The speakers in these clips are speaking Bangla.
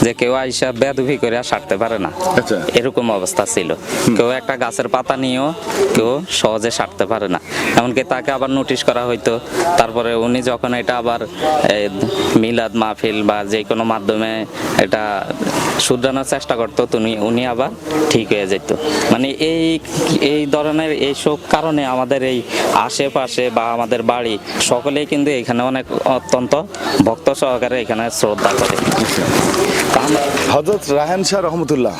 যে কেউ আইসা বেদবি করে সারতে পারে না, এরকম অবস্থা ছিল। কেউ একটা গাছের পাতা নিয়েও কেউ সহজে সারতে পারে না, এমনকি তাকে আবার নোটিশ করা হইতো। তারপরে উনি যখন এটা আবার মিলাদ মাহফিল বা যে কোনো মাধ্যমে এটা শুধরানোর চেষ্টা করতো, উনি আবার ঠিক হয়ে যেত। মানে এই ধরনের এইসব কারণে আমাদের এই আশেপাশে বা আমাদের বাড়ি সকলেই কিন্তু এখানে অনেক অত্যন্ত ভক্ত সহকারে এখানে শ্রদ্ধা করে। হযরত রায়হান শাহ রহমতুল্লাহ,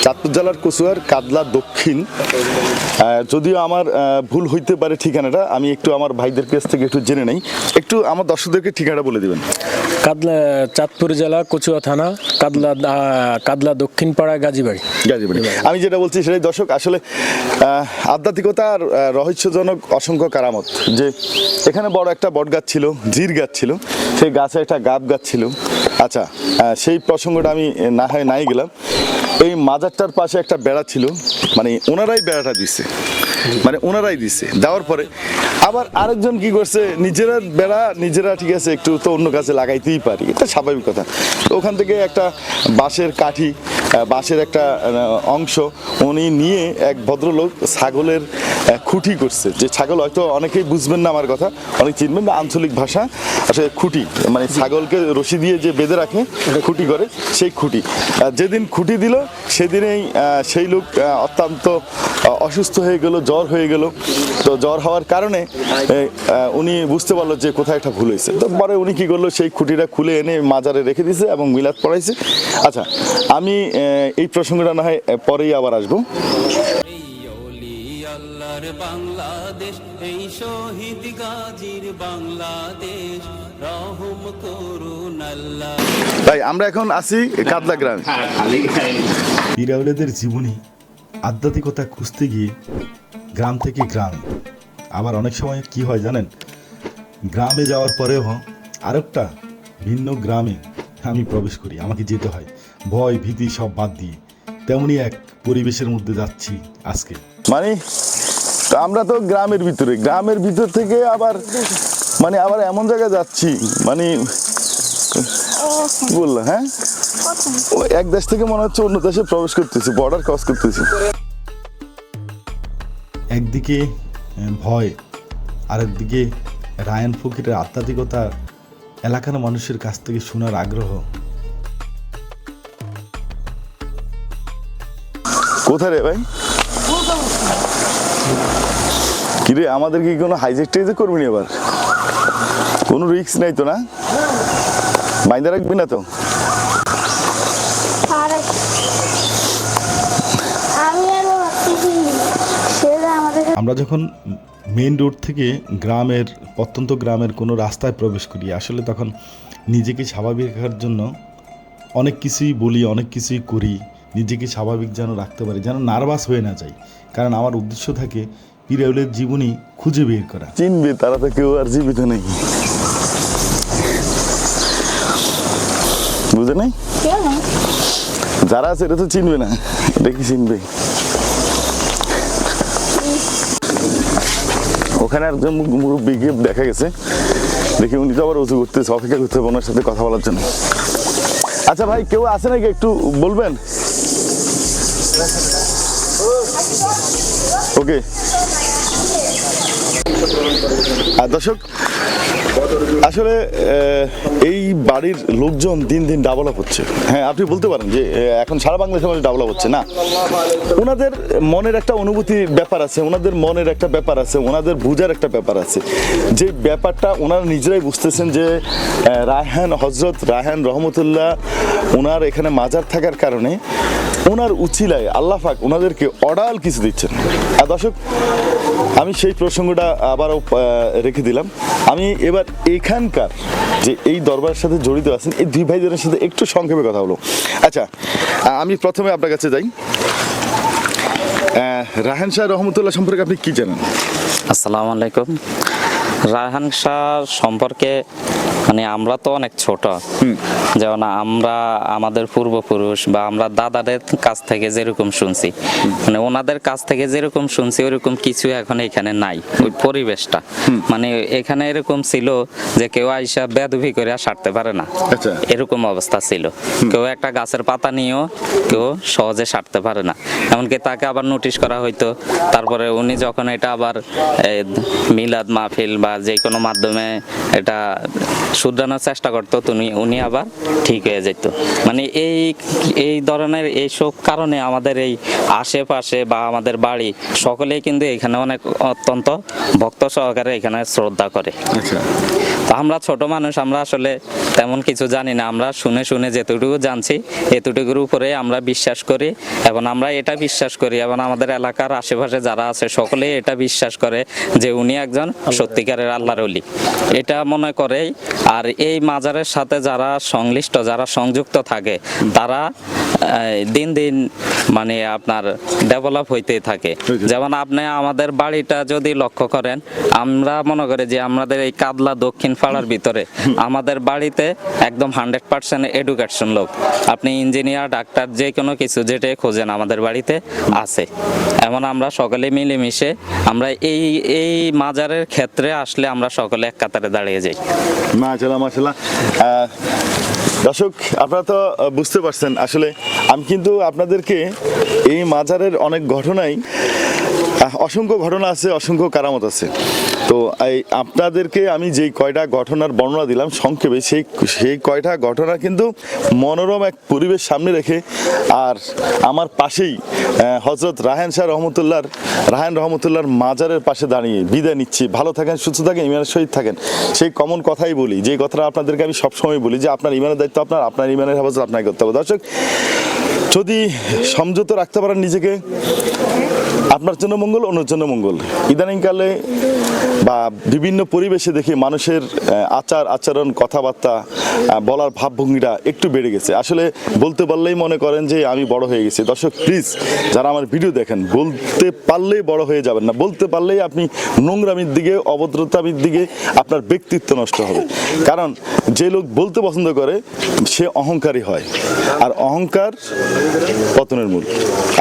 চাঁদপুর জেলার কচুয়ার কাদলা দক্ষিণ। যদিও আমার ভুল হইতে পারে ঠিকানাটা, আমি একটু আমার ভাইদের কাছ থেকে একটু জেনে নেই। একটু আমার দর্শকদেরকে ঠিকানাটা বলে দিবেন। কাদলা, চাঁদপুর জেলা কচুয়া থানা, কাদলা দক্ষিণ পাড়া, গাজীবাড়ি। আমি যেটা বলছি সেটাই দর্শক, আসলে আধ্যাত্মিকতা আর রহস্যজনক অসংখ্য কারামত। যে এখানে বড় একটা বট গাছ ছিল, জির গাছ ছিল, সেই গাছে একটা গাব গাছ ছিল। আচ্ছা, সেই প্রসঙ্গটা আমি নাই গেলাম। এই মাজারটার পাশে একটা বেড়া ছিল, মানে ওনারাই বেড়াটা দিচ্ছে, দেওয়ার পরে আবার আরেকজন কি করছে, নিজেরা বেড়া নিজেরা, ঠিক আছে, একটু তো অন্য কাছে লাগাইতেই পারি, এটা স্বাভাবিক কথা। তো ওখান থেকে একটা বাঁশের কাঠি, বাঁশের একটা অংশ উনি নিয়ে এক ভদ্রলোক ছাগলের খুঁটি করছে। যে ছাগল হয়তো অনেকেই বুঝবেন না আমার কথা, অনেক চিনবেন না, আঞ্চলিক ভাষা আসলে খুঁটি মানে ছাগলকে রশি দিয়ে যে বেঁধে রাখে খুঁটি করে, সেই খুঁটি। যেদিন খুঁটি দিল সেদিনেই সেই লোক অত্যন্ত অসুস্থ হয়ে গেল, জ্বর হয়ে গেল। তো জ্বর হওয়ার কারণে উনি বুঝতে পারলো যে কোথায় একটা ভুল হয়েছে। তো পরে উনি কি করলো, সেই খুঁটিটা খুলে এনে মাজারে রেখে দিয়েছে এবং মিলাদ পড়াইছে। আচ্ছা, আমি এই প্রসঙ্গটা না হয় পরেই আবার আসবো। বাংলাদেশ, এই শহীদ গাজীর বাংলাদেশ, রহম করুন আল্লাহ। ভাই, আমরা এখন আছি কাদলা গ্রামে। পীর আউলিয়াদের জীবনী আধ্যাত্মিকতা খুঁজতে গিয়ে গ্রাম থেকে গ্রামে, আবার অনেক সময় কি হয় জানেন, গ্রামে যাওয়ার পরেও আরেকটা ভিন্ন গ্রামে আমি প্রবেশ করি, আমাকে যেতে হয় ভয় ভীতি সব বাদ দিয়ে। তেমনি এক পরিবেশের মধ্যে যাচ্ছি আজকে। মানে আমরা তো গ্রামের ভিতর থেকে আবার এমন জায়গায় যাচ্ছি, মানে বললাম, হ্যাঁ, এক দেশ থেকে মনে হচ্ছে অন্য দেশে প্রবেশ করতেছি, বর্ডার ক্রস করতেছি। একদিকে ভয়, আরেকদিকে রায়হান ফকিরের আধ্যাত্মিকতা, এলাকার মানুষের কাছ থেকে শোনার আগ্রহ। কোথায় রে ভাই? কিরে, আমাদের কি কোনো হাইজেক টাইজেক করবি না এবার? কোনো রিস্ক নাই তো না? বাইন্দা রাখবি না তো? আমরা যখন মেইন রোড থেকে গ্রামের, প্রত্যন্ত গ্রামের কোনো রাস্তায় প্রবেশ করি, আসলে তখন নিজেকে স্বাভাবিক রাখার জন্য অনেক কিছুই বলি, অনেক কিছুই করি, নিজেকে স্বাভাবিক যেন রাখতে পারি, যেন নার্ভাস হয়ে না যাই। কারণ আমার উদ্দেশ্য থাকে পীর আউলিয়ার জীবনী খুঁজে বের করা। চিনবে তারা তো কেউ আর জীবিত নেই, বুঝে নাই? যারা আছে এটা তো চিনবে না, এটা কি চিনবে? ওখানে একজন মুরব্বীকে দেখা গেছে, দেখি উনি তো আবার উঁচু করতেছে, অপেক্ষা করতে হবে ওনার সাথে কথা বলার জন্য। আচ্ছা ভাই, কেউ আছে নাকি একটু বলবেন? ওকে। আর দর্শক, আসলে এই বাড়ির লোকজন দিন দিন ডেভেলপ হচ্ছে। হ্যাঁ, আপনি বলতে পারেন যে এখন সারা বাংলাদেশের মানুষ ডেভেলপ হচ্ছে না। ওনাদের মনের একটা অনুভূতির ব্যাপার আছে, ওনাদের মনের একটা ব্যাপার আছে, ওনাদের বুঝার একটা ব্যাপার আছে, যে ব্যাপারটা ওনারা নিজেরাই বুঝতেছেন যে হযরত রায়হান রহমতুল্লাহ ওনার এখানে মাজার থাকার কারণে ওনার উছিলায় আল্লাহ পাক ওনাদেরকে অডাল কিছু দিচ্ছেন। আর দর্শক, আমি সেই প্রসঙ্গটা আবারও রেখে দিলাম। আমি এবার এখানকার যে এই দরবারের সাথে জড়িত আছেন এই দুই ভাইজনের সাথে একটু সংক্ষেপে কথা হলো। আচ্ছা, আমি প্রথমে আপনার কাছে যাই। রায়হান শাহ রহমতুল্লাহ সম্পর্কে আপনি কি জানেন? আসসালামু আলাইকুম। রায়হান শাহ সম্পর্কে মানে আমরা তো অনেক ছোট, যেমন আমরা আমাদের পূর্বপুরুষ বা আমরা দাদাদের কাছ থেকে যেরকম শুনছি, মানে ওনাদের কাছ থেকে যেরকম শুনছি ওইরকম কিছু এখন এখানে নাই। ওই পরিবেশটা মানে এখানে এরকম ছিল যে কেউ আইসা বেদবি করে সারতে পারে না, আচ্ছা। এরকম অবস্থা ছিল। কেউ একটা গাছের পাতা নিয়েও কেউ সহজে সারতে পারে না, এমনকি তাকে আবার নোটিশ করা হইতো। তারপরে উনি যখন এটা আবার মিলাদ মাহফিল বা যে কোনো মাধ্যমে এটা শুধরানোর চেষ্টা করতো, উনি আবার ঠিক হয়ে যেত। মানে এই ধরনের এইসব কারণে আমাদের এই আশেপাশে বা আমাদের বাড়ি সকলেই কিন্তু এখানে অনেক অত্যন্ত ভক্ত সহকারে এখানে শ্রদ্ধা করে। আচ্ছা। তো আমরা ছোট মানুষ, আমরা আসলে তেমন কিছু জানি না। আমরা শুনে শুনে যেতটুকু জানছি এতটুকুর উপরে আমরা বিশ্বাস করি, এবং আমরা এটা বিশ্বাস করি এবং আমাদের এলাকার আশেপাশে যারা আছে সকলেই এটা বিশ্বাস করে যে উনি একজন সত্যিকারের আল্লাহর ওলি, এটা মনে করেই। আর এই মাজারের সাথে যারা সংশ্লিষ্ট, যারা সংযুক্ত থাকে, তারা দিন দিন মানে আপনার ডেভেলপ হইতেই থাকে। যেমন আপনি আমাদের বাড়িটা যদি লক্ষ্য করেন, আমরা মনে করি যে আমাদের এই কাদলা দক্ষিণ পাড়ার ভিতরে আমাদের বাড়িতে একদম 100% এডুকেশন লোক। আপনি ইঞ্জিনিয়ার, ডাক্তার, যে কোনো কিছু যেটা খোঁজেন আমাদের বাড়িতে আছে। এমন আমরা সকলে মিলেমিশে আমরা এই মাজারের ক্ষেত্রে আসলে আমরা সকলে এক কাতারে দাঁড়িয়ে যাই। মাশাআল্লাহ, মাশাআল্লাহ। দর্শক, আপনারা তো বুঝতে পারছেন, আসলে আমি কিন্তু আপনাদেরকে এই মাজারের অনেক ঘটনাই, অসংখ্য ঘটনা আছে, অসংখ্য কারামত আছে। তো এই আপনাদেরকে আমি যেই কয়টা ঘটনার বর্ণনা দিলাম সংক্ষেপে, সেই কয়টা ঘটনা কিন্তু মনোরম এক পরিবেশ সামনে রেখে, আর আমার পাশেই হযরত রায়হান রহমতুল্লাহর মাজারের পাশে দাঁড়িয়ে বিদায় নিচ্ছি। ভালো থাকেন, সুস্থ থাকেন, ইমানের সহিত থাকেন। সেই কমন কথাই বলি, যে কথাটা আপনাদেরকে আমি সবসময় বলি, যে আপনার ইমানের দায়িত্ব আপনার ইমানের হেফাজত আপনাকে করতে হবে। দর্শক, যদি সংযত রাখতে পারেন নিজেকে, আপনার জন্য মঙ্গল, অন্যের জন্য মঙ্গল। ইদানিংকালে বা বিভিন্ন পরিবেশে দেখি মানুষের আচরণ, কথাবার্তা, বলার ভাবভঙ্গিটা একটু বেড়ে গেছে। আসলে বলতে পারলেই মনে করেন যে আমি বড় হয়ে গেছি। দর্শক প্লিজ, যারা আমার ভিডিও দেখেন, বলতে পারলেই বড় হয়ে যাবেন না। বলতে পারলেই আপনি নোংরামির দিকে, অভদ্রতামির দিকে আপনার ব্যক্তিত্ব নষ্ট হবে। কারণ যে লোক বলতে পছন্দ করে সে অহংকারী হয়, আর অহংকার পতনের মূল।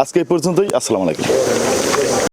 আজকে এই পর্যন্তই। আসসালামু আলাইকুম।